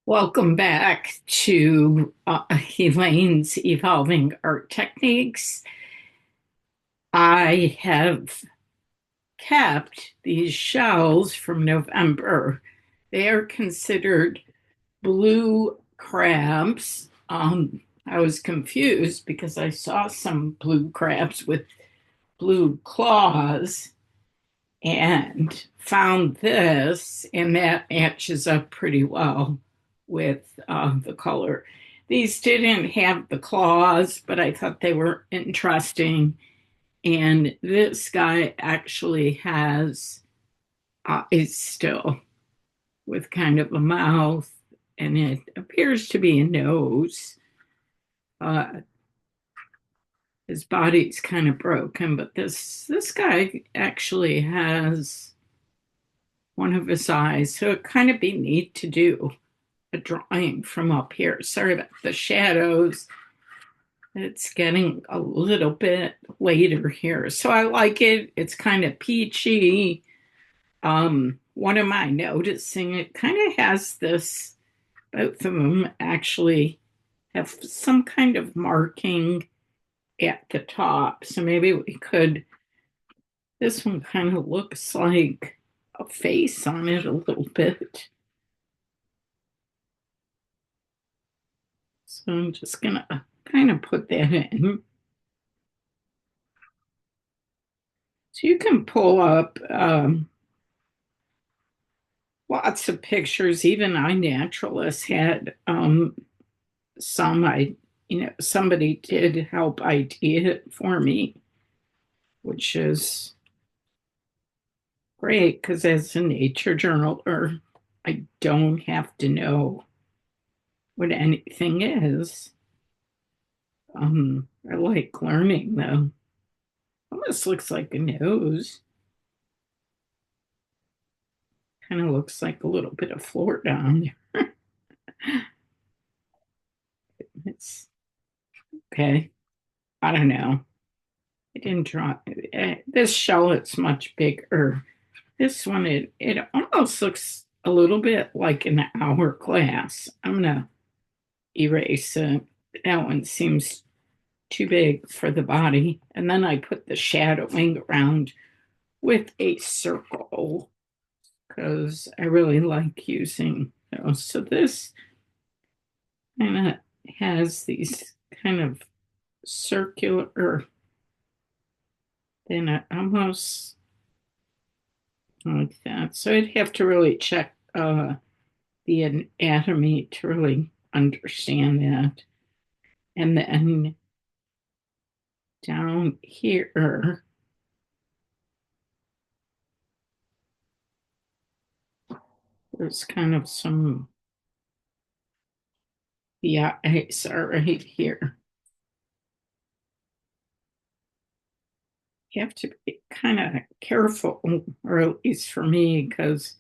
Welcome back to Elaine's Evolving Art Techniques. I have kept these shells from November. They are considered blue crabs. I was confused because I saw some blue crabs with blue claws and found this, and that matches up pretty well with the color. These didn't have the claws, but I thought they were interesting. And this guy actually has eyes still with kind of a mouth, and it appears to be a nose. Uh, his body's kind of broken, but this guy actually has one of his eyes, so it kind of be neat to do a drawing from up here. Sorry about the shadows. It's getting a little bit later here. So I like it. It's kind of peachy. What am I noticing? It kind of has this, both of them actually have some kind of marking at the top. So maybe we could, this one kind of looks like a face on it a little bit. So I'm just gonna kind of put that in. So you can pull up lots of pictures. Even iNaturalist had some. Somebody did help ID it for me, which is great because as a nature journaler, I don't have to know what anything is. I like learning though. Almost looks like a nose. Kind of looks like a little bit of floor down there. It's okay. I don't know. I didn't draw this shell. It's much bigger. This one, it almost looks a little bit like an hourglass. I'm gonna erase it. That one seems too big for the body. And then I put the shadowing around with a circle because I really like using those. So this kind of has these kind of circular, then it almost like that. So I'd have to really check the anatomy to really understand that. And then down here, there's kind of some, yeah, it's right here. You have to be kind of careful, or at least for me, because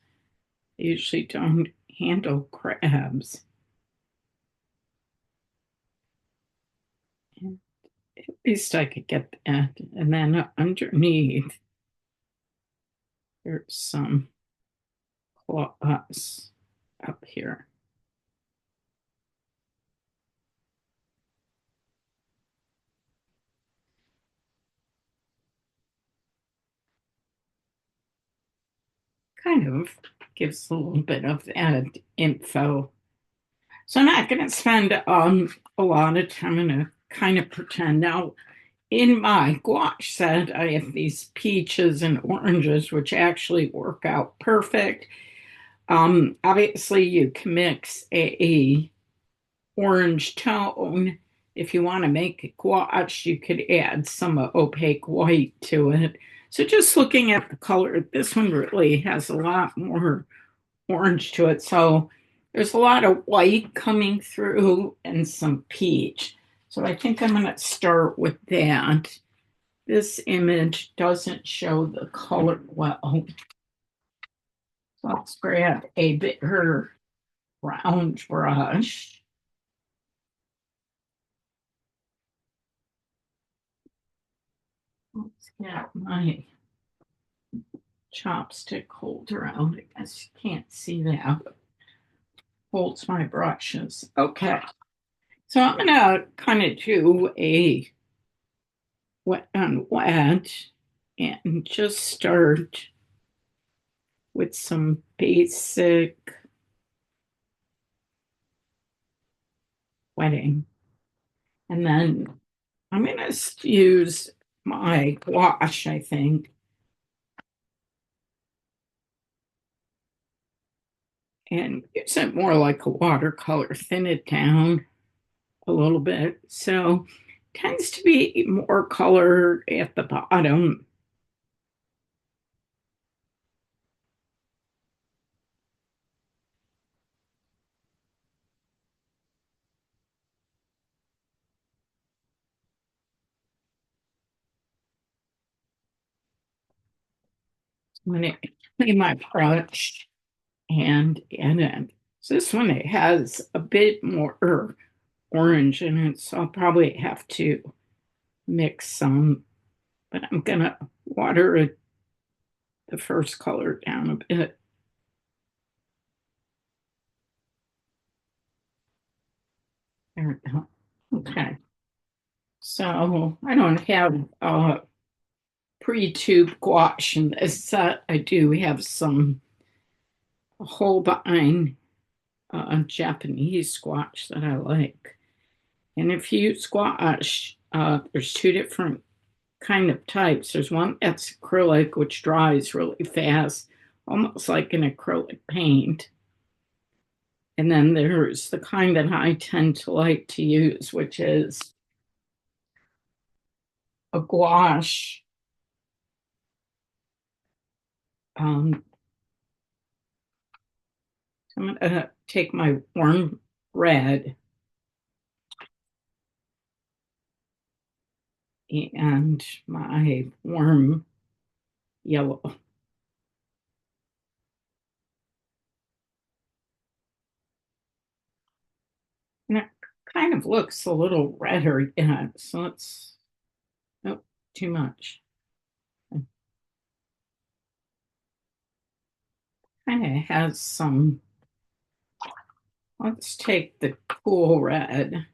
I usually don't handle crabs. At least I could get that. And then underneath, there's some claws up here. Kind of gives a little bit of that info. So I'm not going to spend a lot of time. I'm going to kind of pretend. Now, in my gouache set, I have these peaches and oranges, which actually work out perfect. Obviously, you can mix a orange tone. If you want to make it gouache, you could add some opaque white to it. So just looking at the color, this one really has a lot more orange to it. So there's a lot of white coming through and some peach. So I think I'm going to start with that. This image doesn't show the color well. So let's grab a bigger round brush. Let's get my chopstick holder out. I guess you can't see that. holds my brushes. Okay. So I'm gonna kind of do a wet on wet and just start with some basic wetting. And then I'm gonna use my wash, I think, and use it more like a watercolor, thin it down a little bit. So tends to be more color at the bottom. When it clean my brush and it. So this one it has a bit more orange in it, so I'll probably have to mix some, but I'm gonna water it the first color down a bit. There we go. Okay. So I don't have pre-tube gouache in this set. I do have some Holbein Japanese squash that I like. And if you use squash, there's two different kind of types. There's one that's acrylic, which dries really fast, almost like an acrylic paint. And then there's the kind that I tend to like to use, which is a gouache. Um, I'm going to take my warm red and my warm yellow. And it kind of looks a little redder, yeah. So it's oh, too much. Kind of has some. Let's take the cool red.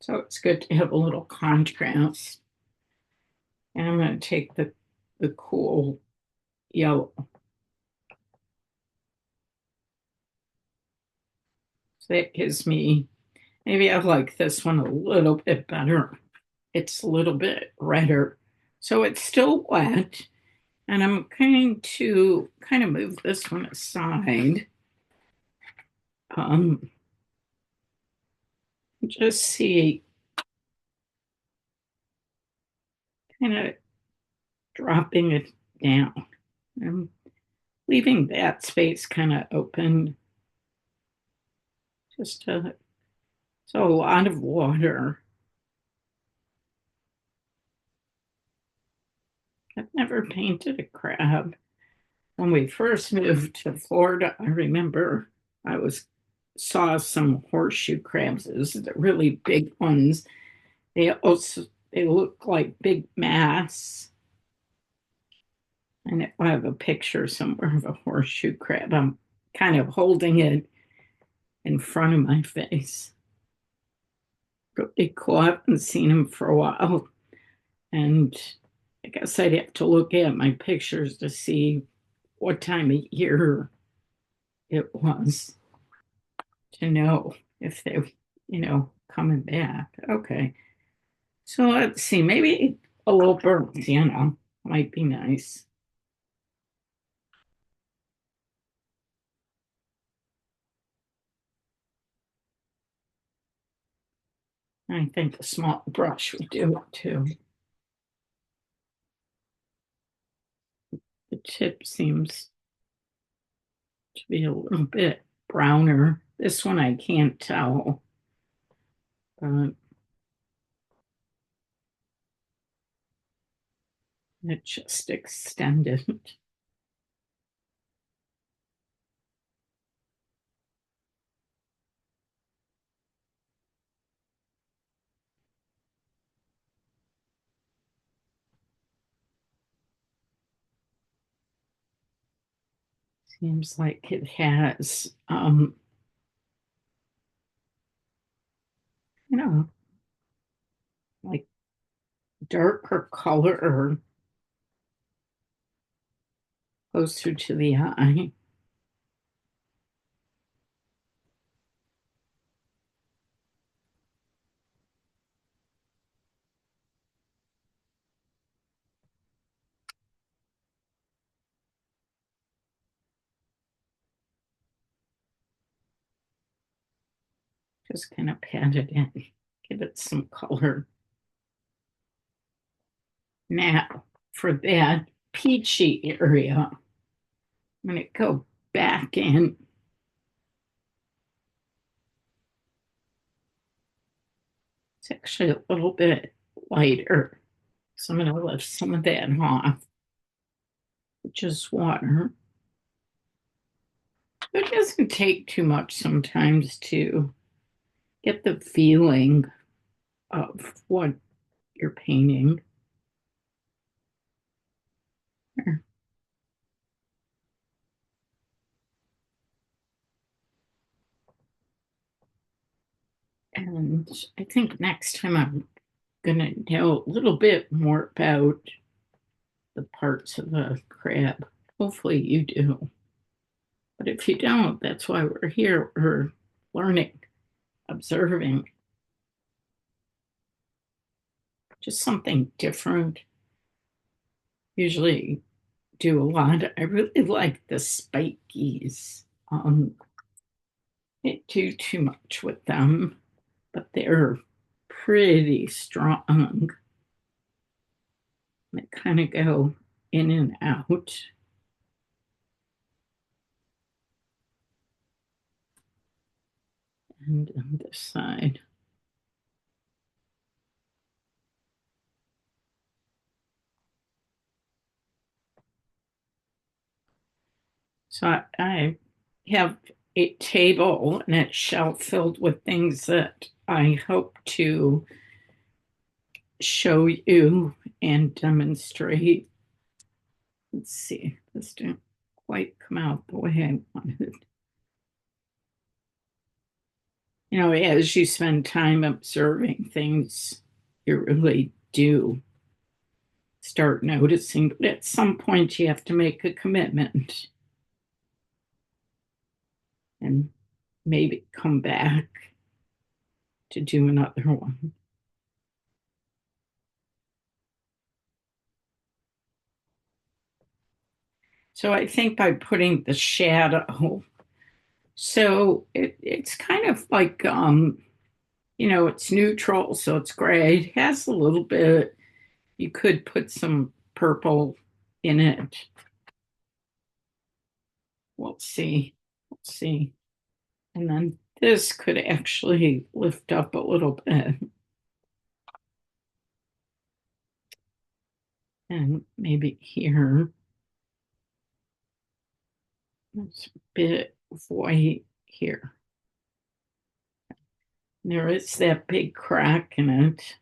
So it's good to have a little contrast. And I'm going to take the cool yellow. So that gives me, maybe I like this one a little bit better. It's a little bit redder. So it's still wet. And I'm going to kind of move this one aside. Um, just see, kind of dropping it down. I'm leaving that space kind of open. Just to, so a lot of water. I've never painted a crab. When we first moved to Florida, I remember I was saw some horseshoe crabs. Those are the really big ones. They look like big mass. And I have a picture somewhere of a horseshoe crab. I'm kind of holding it in front of my face. Really cool. I haven't seen them for a while. And I guess I'd have to look at my pictures to see what time of year it was to know if they, coming back. Okay. So let's see, maybe a little burnt sienna might be nice. I think a small brush would do it too. The tip seems to be a little bit browner. This one I can't tell, but it just extended. Seems like it has you know, like darker color closer to the eye. Just kind of pat it in, give it some color. Now, for that peachy area, I'm going to go back in. It's actually a little bit lighter. So I'm going to lift some of that off, which is water. It doesn't take too much sometimes to get the feeling of what you're painting. And I think next time I'm going to know a little bit more about the parts of a crab. Hopefully you do. But if you don't, that's why we're here. We're learning, observing, just something different. Usually do a lot. I really like the spikies. Can't do too much with them, but they're pretty strong. They kind of go in and out. And on this side. So I have a table and a shelf filled with things that I hope to show you and demonstrate. Let's see, this didn't quite come out the way I wanted. You know, as you spend time observing things, you really do start noticing. But at some point, you have to make a commitment and maybe come back to do another one. So I think by putting the shadow, so it's kind of like, it's neutral, so it's gray. It has a little bit, you could put some purple in it. We'll see. We'll see. And then this could actually lift up a little bit. And maybe here, there's a bit of white here. There is that big crack in it.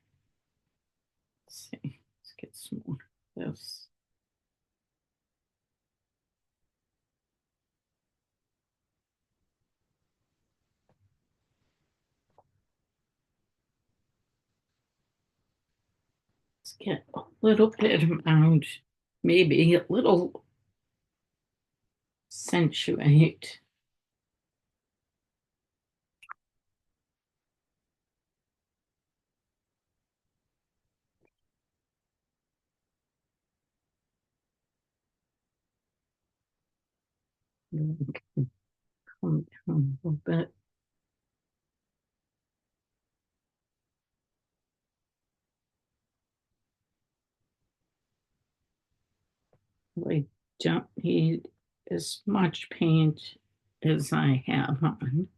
Let's see. Let's get some more of this. Let's get a little bit amount, maybe a little accentuate. Come down a little bit. I don't need as much paint as I have on.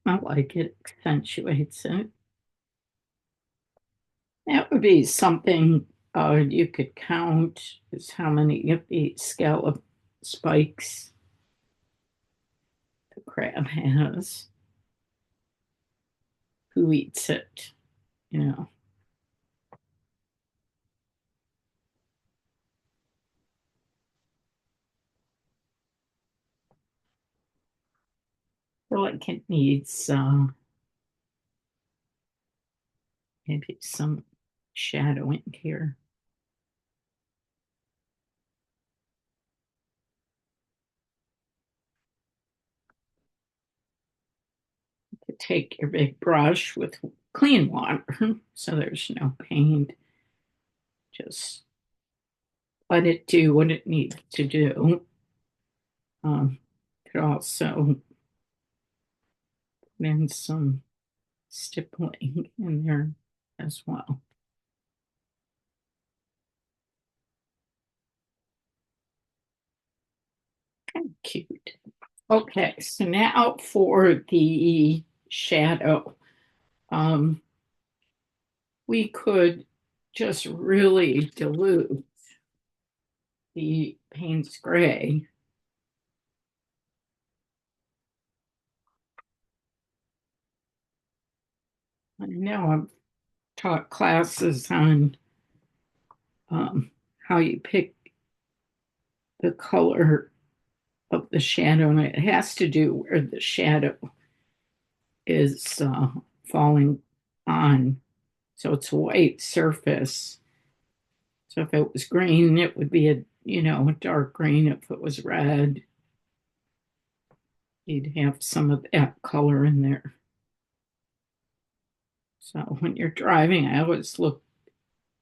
I like it, accentuates it. That would be something you could count is how many of the scallop spikes the crab has. Who eats it, you know. feel like it needs maybe some shadowing here. To take your big brush with clean water so there's no paint. Just let it do what it needs to do. Could also put in some stippling in there as well. Kind of cute. Okay, so now for the shadow. Um, we could just really dilute the Payne's Gray. I know I've taught classes on um, how you pick the color of the shadow, and it has to do where the shadow is falling on. So it's a white surface. So if it was green, it would be a dark green. If it was red, you'd have some of that color in there. So when you're driving, I always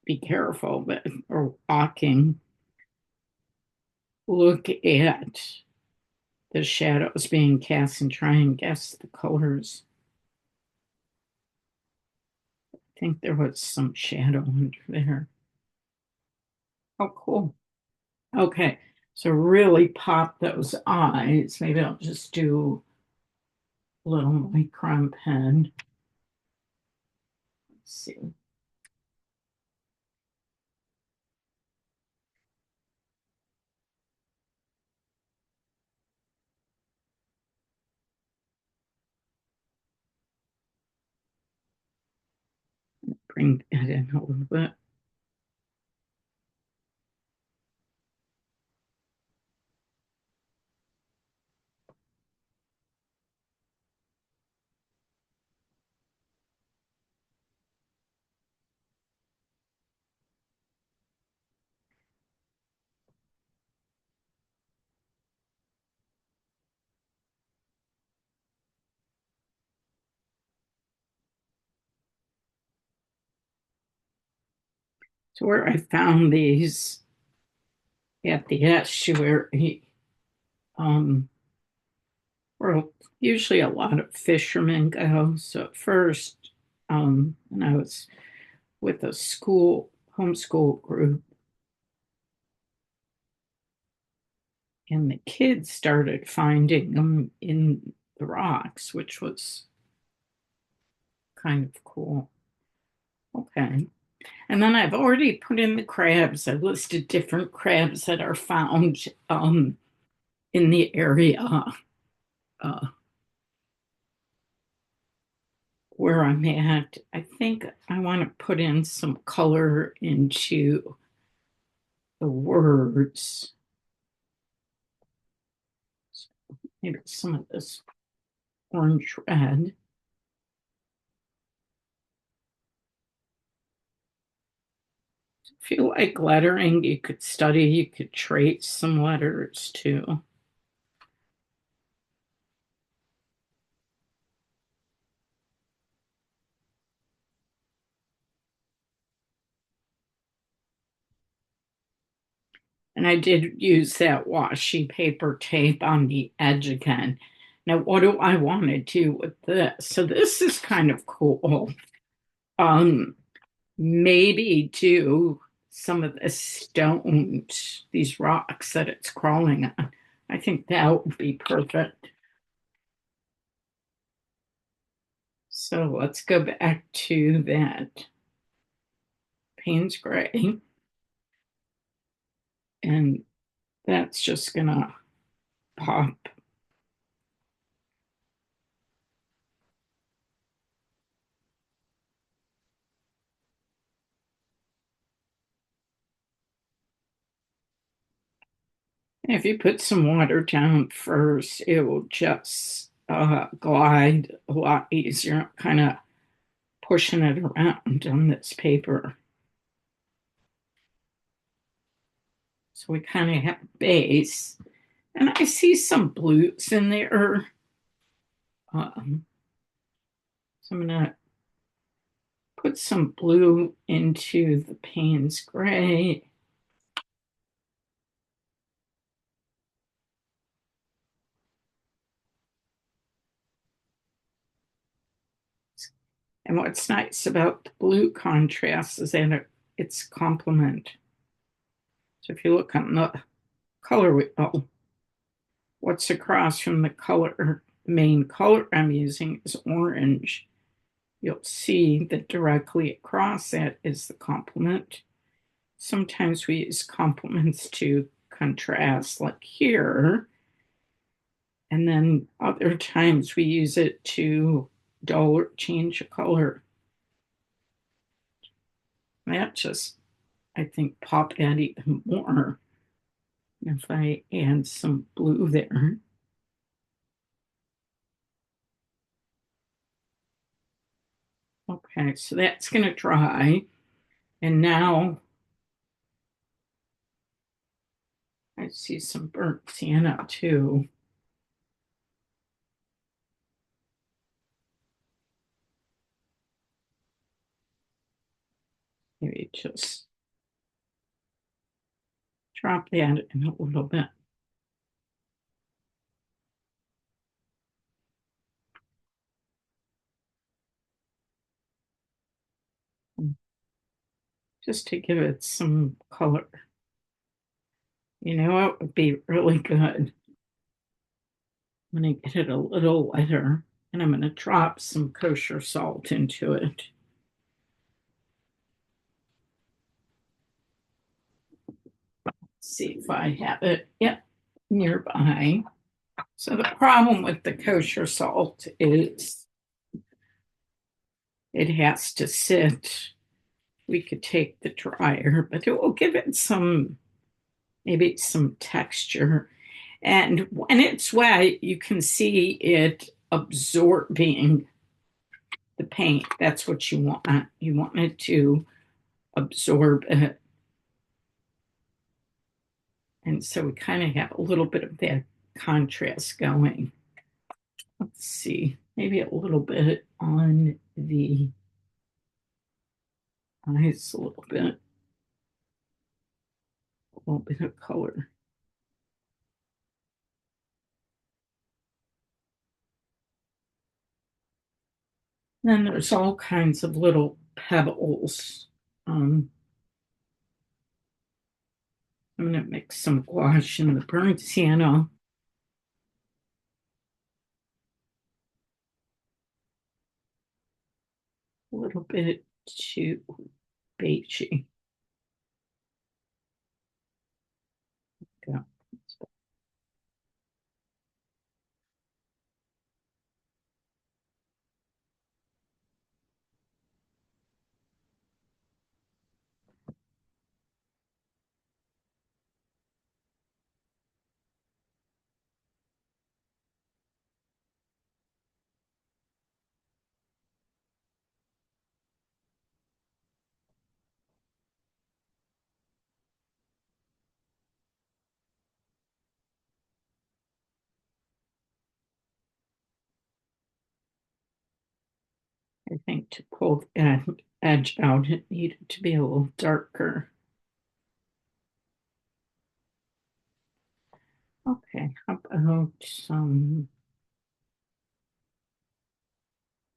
be careful, but or walking, look at the shadows being cast and try and guess the colors. I think there was some shadow under there. Oh, cool. Okay, so really pop those eyes. Maybe I'll just do a little micron pen. Let's see. Bring that in a little bit. So where I found these at the estuary, um, where usually a lot of fishermen go. So at first, when I was with a school homeschool group, and the kids started finding them in the rocks, which was kind of cool. Okay. And then I've already put in the crabs. I listed different crabs that are found in the area uh, where I'm at. I think I want to put in some color into the words. Maybe some of this orange red. If you like lettering, you could study, you could trace some letters too. And I did use that washi paper tape on the edge again. Now, what do I want to do with this? So this is kind of cool. Um, maybe do some of the stones, these rocks that it's crawling on. I think that would be perfect. So let's go back to that Payne's Gray, and that's just gonna pop. If you put some water down first, it will just glide a lot easier, kind of pushing it around on this paper. So we kind of have a base. And I see some blues in there. Um, so I'm going to put some blue into the Payne's gray. And what's nice about the blue contrast is that it's complement. So if you look on the color wheel, what's across from the color, the main color I'm using is orange. You'll see that directly across that is the complement. Sometimes we use complements to contrast, like here, and then other times we use it to dull or change a color. That just, I think, pop that even more if I add some blue there. Okay, so that's going to dry. And now I see some burnt sienna too. Maybe just drop that in a little bit. Just to give it some color. You know what would be really good? I'm going to get it a little wetter and I'm going to drop some kosher salt into it. See if I have it. Yep, nearby. So the problem with the kosher salt is it has to sit. We could take the dryer, but it will give it some, maybe some texture. And when it's wet, you can see it absorbing the paint. That's what you want. You want it to absorb it. And so we kind of have a little bit of that contrast going. Let's see, maybe a little bit on the eyes, a little bit of color. Then there's all kinds of little pebbles. I'm going to mix some gouache and the burnt sienna. A little bit too beigey. Yeah. I think to pull that edge out, it needed to be a little darker. Okay, how about some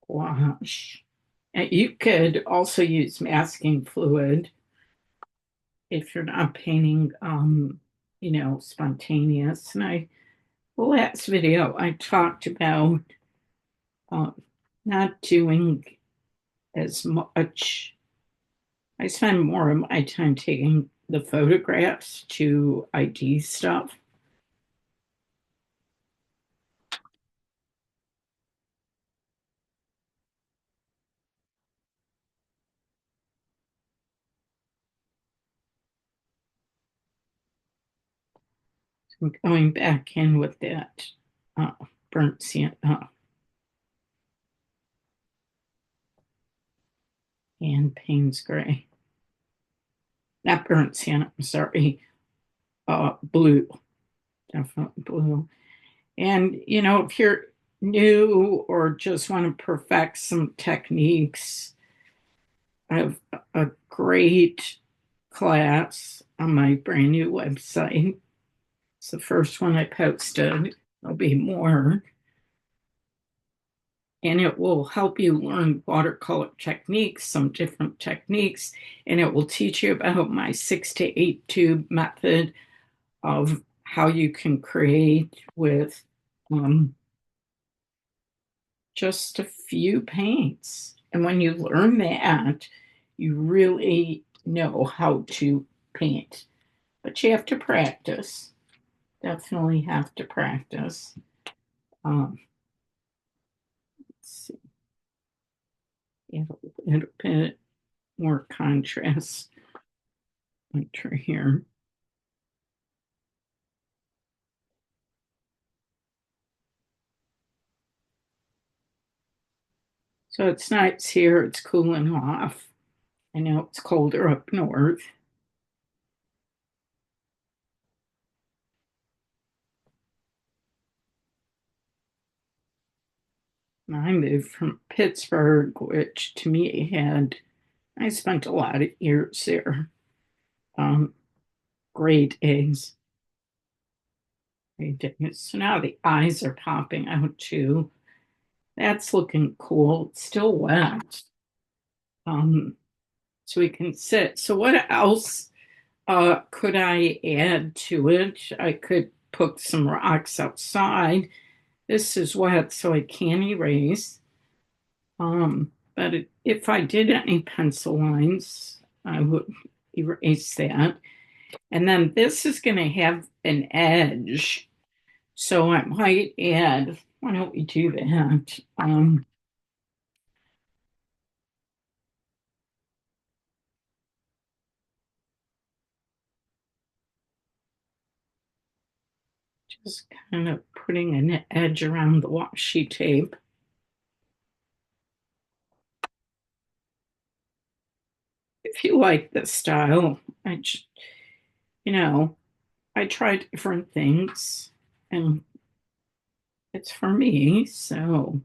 gouache? And you could also use masking fluid if you're not painting, spontaneous. And the last video, I talked about uh, not doing as much. I spend more of my time taking the photographs to ID stuff. I'm going back in with that burnt sienna and Payne's gray. Not burnt sienna, I'm sorry, blue, definitely blue. And, if you're new or just want to perfect some techniques, I have a great class on my brand new website. It's the first one I posted. There'll be more. And it will help you learn watercolor techniques, some different techniques, and it will teach you about my 6 to 8 tube method of how you can create with um, just a few paints. And when you learn that, you really know how to paint. But you have to practice. Definitely have to practice. Um, let's see. You have a little bit more contrast enter here. So it's nice here. It's cooling off. I know it's colder up north. I moved from Pittsburgh, which to me I spent a lot of years there. Um, great eggs, great days. So now the eyes are popping out too. That's looking cool. It's still wet. Um, so we can sit. So what else could I add to it? I could put some rocks outside. This is wet, so I can't erase. But if I did any pencil lines, I would erase that. And then this is going to have an edge. So I might add, why don't we do that? Just kind of putting an edge around the washi tape. If you like this style, you know, I tried different things and it's for me, so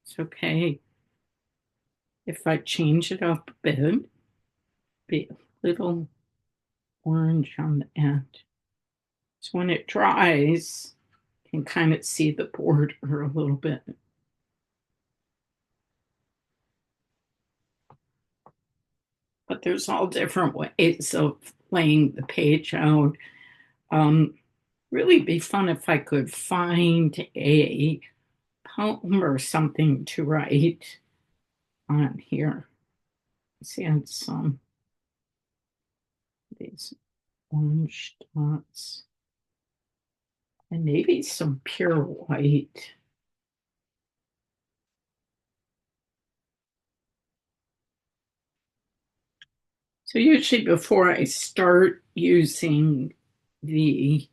it's okay if I change it up a bit, be a little orange on the end. So when it dries, you can kind of see the border a little bit. But there's all different ways of laying the page out. Um, really be fun if I could find a poem or something to write on here. See, I had some of these orange dots and maybe some pure white. So usually before I start using the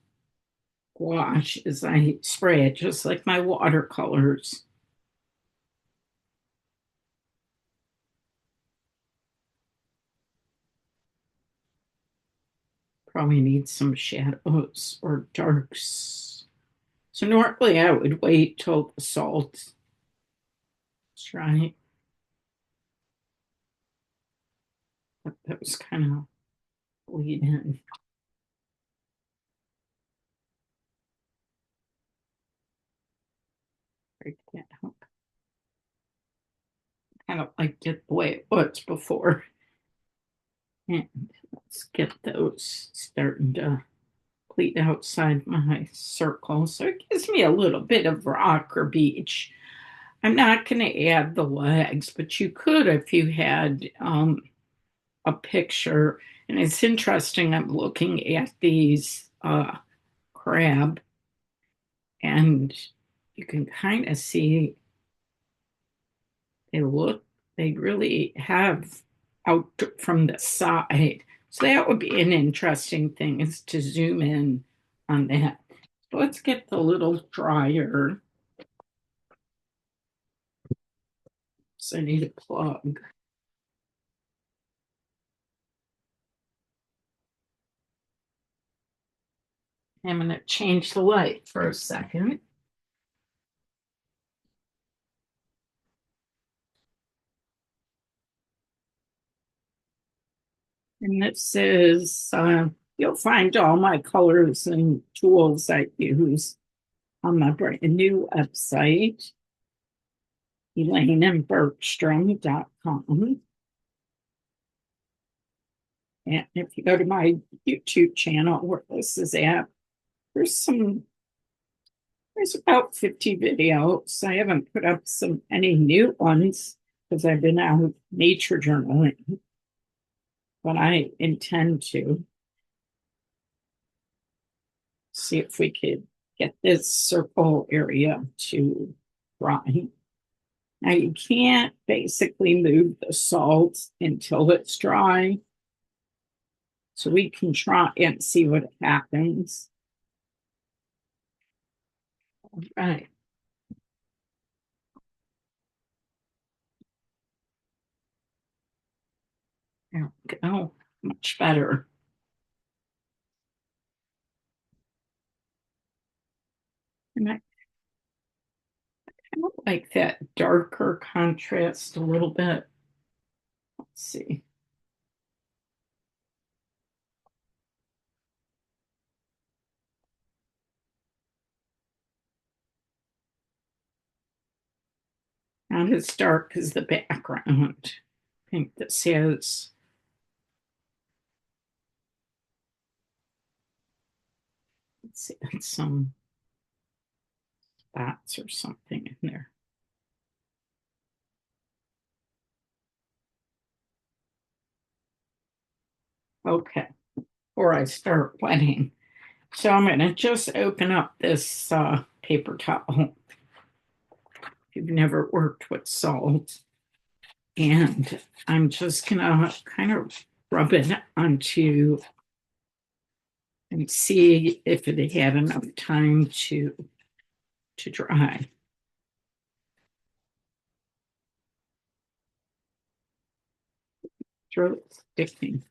gouache is I spray it just like my watercolors. Probably need some shadows or darks. So normally I would wait till the salt is dry. But that was kind of bleed in. Break that up. Kind of liked it the way it was before. And let's get those starting to bleed outside my circle. So it gives me a little bit of rock or beach. I'm not going to add the legs, but you could if you had a picture. And it's interesting, I'm looking at these crab, and you can kind of see they look, they really have out from the side. So that would be an interesting thing is to zoom in on that. So let's get the little dryer. Oops, I need a plug. I'm going to change the light for a second. And this is, you'll find all my colors and tools I use on my brand new website, elaineandbergstrom.com. And if you go to my YouTube channel where this is at, there's some, there's about 50 videos. I haven't put up any new ones because I've been out nature journaling, but I intend to see if we could get this circle area to dry. Now you can't basically move the salt until it's dry. So we can try and see what happens. All right. There we go. Much better. And I kind of like that darker contrast a little bit. Let's see. Not as dark as the background. I think this has, let's see, some spots or something in there. Okay, before I start wetting. So I'm going to just open up this paper towel. If you've never worked with salt, and I'm just going to kind of rub it onto and see if it had enough time to dry. It's really sticking.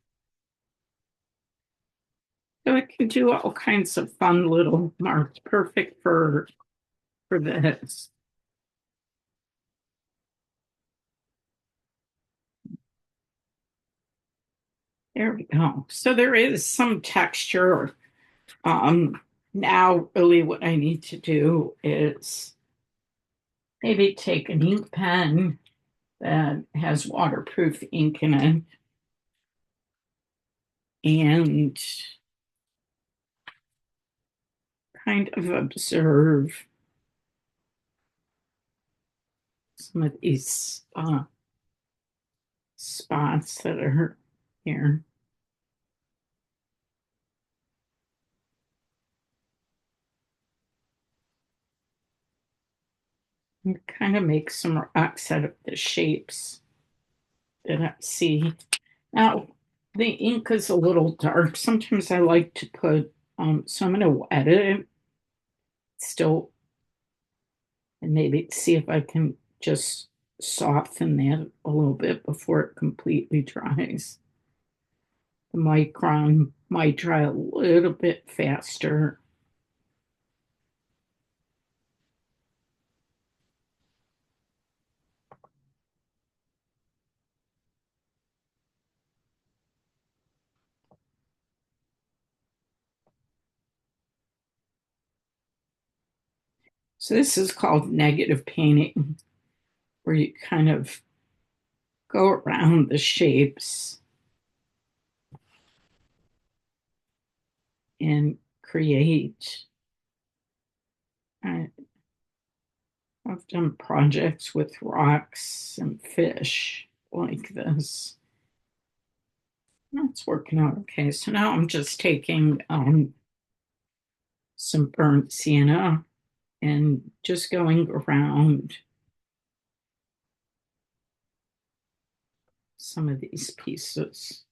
So it can do all kinds of fun little marks, perfect for this. There we go. So there is some texture. Now really what I need to do is maybe take an ink pen that has waterproof ink in it and kind of observe some of these spots that are here. And kind of make some rocks out of the shapes that I see. Now, the ink is a little dark. Sometimes I like to put, so I'm going to wet it still and maybe see if I can just soften that a little bit before it completely dries. The micron might dry a little bit faster. So this is called negative painting, where you kind of go around the shapes and create. I've done projects with rocks and fish like this. That's working out okay. So now I'm just taking some burnt sienna and just going around some of these pieces.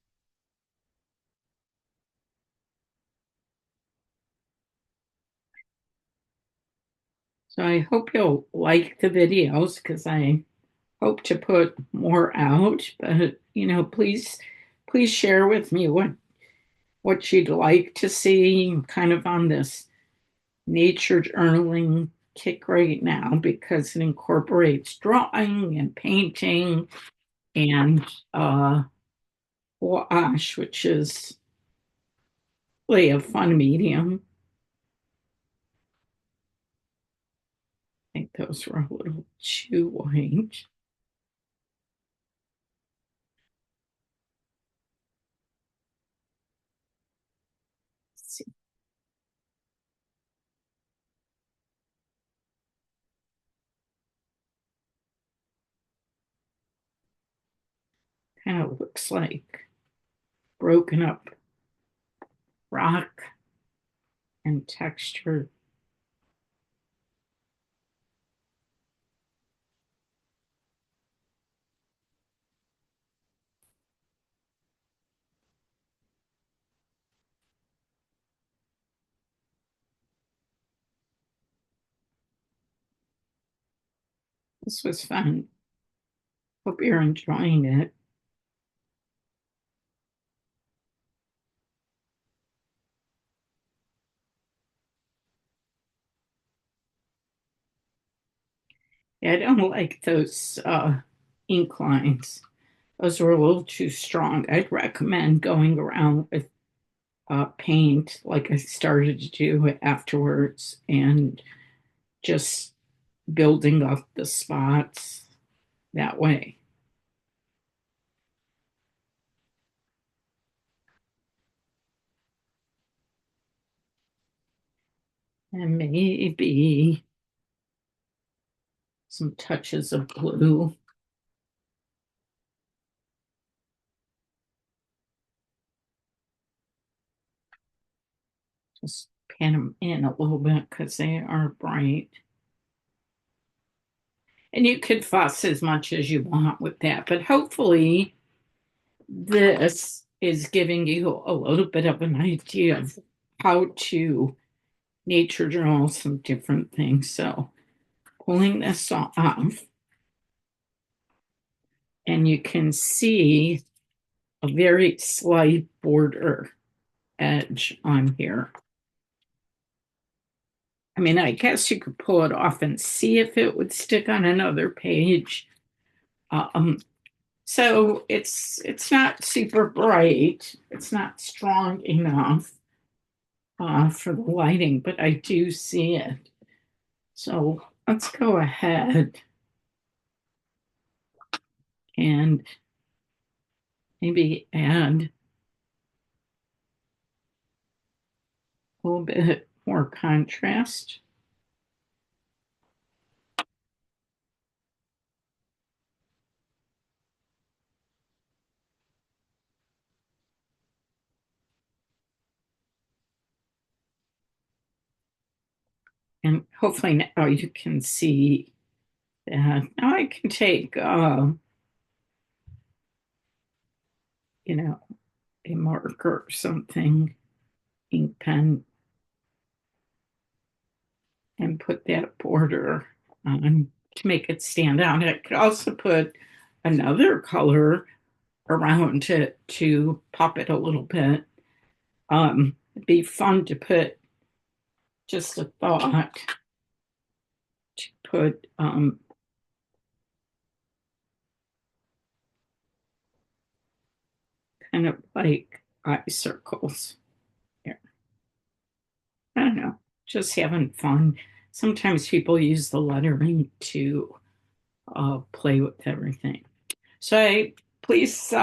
So I hope you'll like the videos because I hope to put more out, but please share with me what you'd like to see. I'm kind of on this nature journaling kick right now because it incorporates drawing and painting and gouache, which is really a fun medium. I think those were a little too white. Let's see, kind of looks like broken up rock and texture. This was fun. Hope you're enjoying it. Yeah, I don't like those ink lines. Those were a little too strong. I'd recommend going around with paint like I started to do afterwards and just building up the spots that way. And maybe some touches of blue. Just pan them in a little bit because they are bright. And you could fuss as much as you want with that, but hopefully this is giving you a little bit of an idea of how to nature journal some different things. So pulling this off, and you can see a very slight border edge on here. I mean, I guess you could pull it off and see if it would stick on another page. Um, so it's not super bright. It's not strong enough for the lighting, but I do see it. So let's go ahead and maybe add a little bit more contrast. And hopefully now you can see that. Now I can take, you know, a marker or something, ink pen, and put that border on to make it stand out. I could also put another color around it to pop it a little bit. It'd be fun to put just a thought to put kind of like eye circles here. I don't know, just having fun. Sometimes people use the lettering to play with everything. So please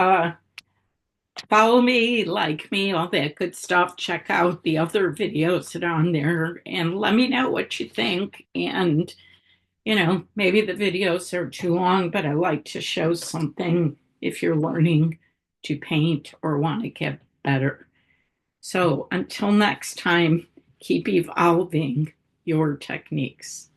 follow me, like me, all that good stuff. Check out the other videos that are on there and let me know what you think. And, maybe the videos are too long, but I like to show something if you're learning to paint or want to get better. So until next time, keep evolving your techniques.